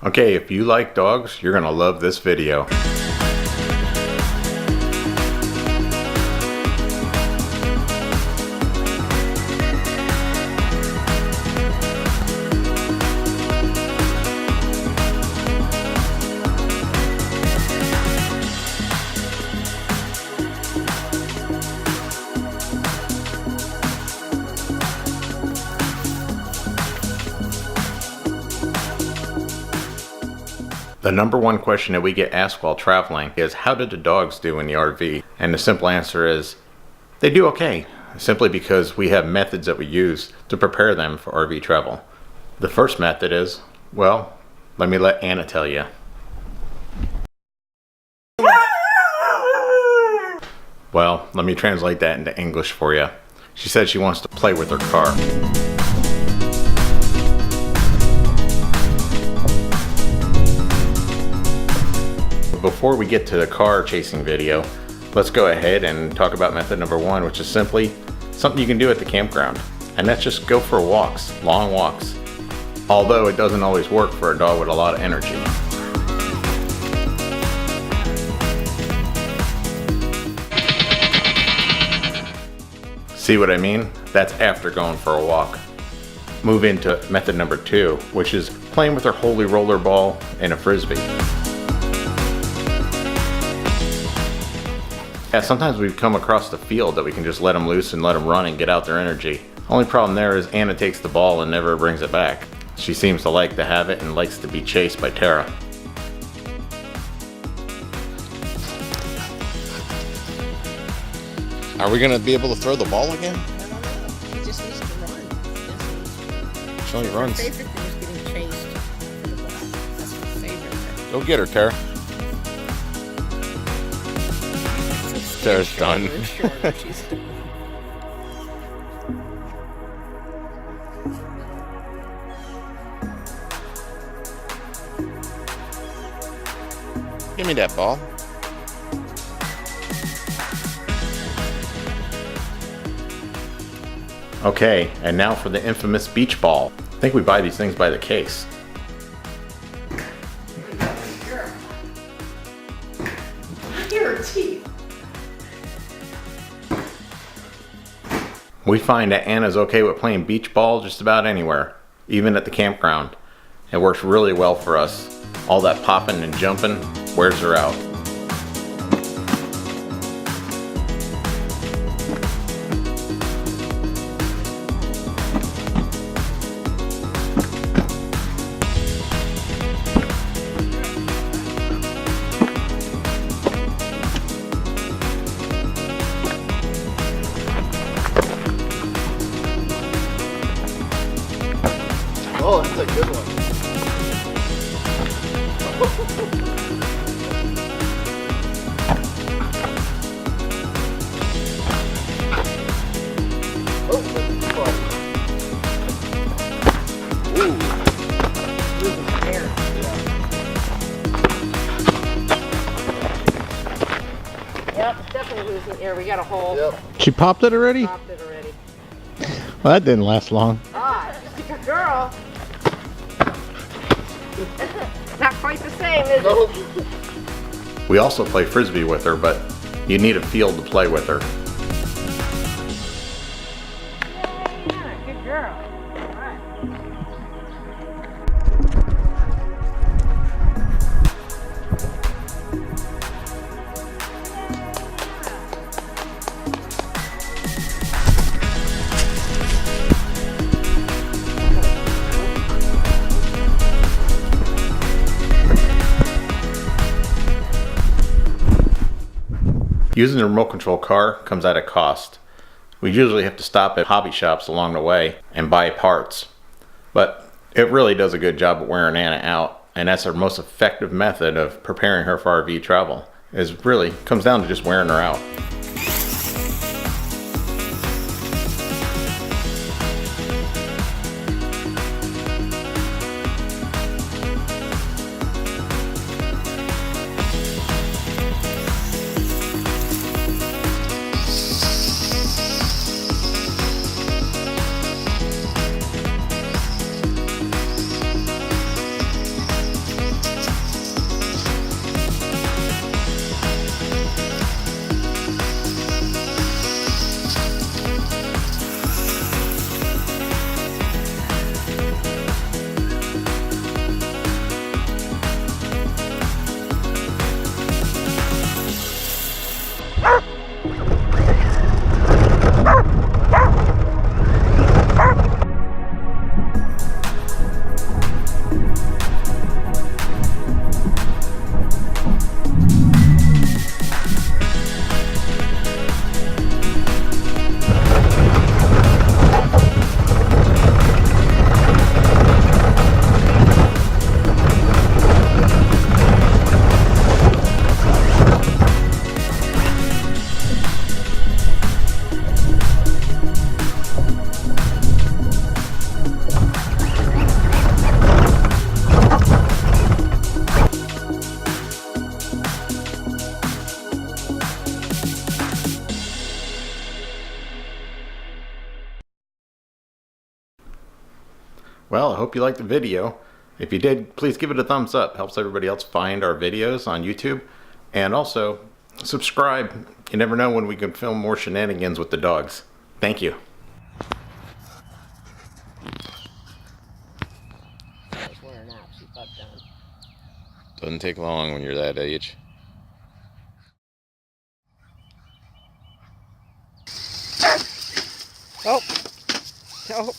Okay, if you like dogs, you're gonna love this video. The number one question that we get asked while traveling is, how did the dogs do in the RV? And the simple answer is, they do okay, simply because we have methods that we use to prepare them for RV travel. The first method is, well, let me let Anna tell you. Well, let me translate that into English for you. She said she wants to play with her car. Before we get to the car chasing video, let's go ahead and talk about method number one, which is simply something you can do at the campground. And that's just go for walks, long walks. Although it doesn't always work for a dog with a lot of energy. See what I mean? That's after going for a walk. Move into method number two, which is playing with her holy roller ball and a frisbee. Yeah, sometimes we've come across the field that we can just let them loose and let them run and get out their energy. Only problem there is Anna takes the ball and never brings it back. She seems to like to have it and likes to be chased by Tara. Are we going to be able to throw the ball again? I don't know. He just needs to run. She only runs. My favorite thing is getting chased for the ball. That's my favorite thing. Go get her, Tara. Tara's done. Give me that ball. Okay, and now for the infamous beach ball. I think we buy these things by the case. Your teeth. We find that Anna's okay with playing beach ball just about anywhere, even at the campground. It works really well for us. All that popping and jumping wears her out. Oh, that's a good one. Yep, it's definitely losing air. We got a hole. Yep. She popped it already? Popped it already. Well, that didn't last long. Ah, just like a girl. Not quite the same, is it? We also play frisbee with her, but you need a field to play with her. Yeah, good girl. All right. Using a remote control car comes at a cost. We usually have to stop at hobby shops along the way and buy parts. But it really does a good job of wearing Anna out, and that's our most effective method of preparing her for RV travel. It really comes down to just wearing her out. Well, I hope you liked the video. If you did, please give it a thumbs up. Helps everybody else find our videos on YouTube. And also, subscribe. You never know when we can film more shenanigans with the dogs. Thank you. She's wearing out. She's about done. Doesn't take long when you're that age. Oh. Oh.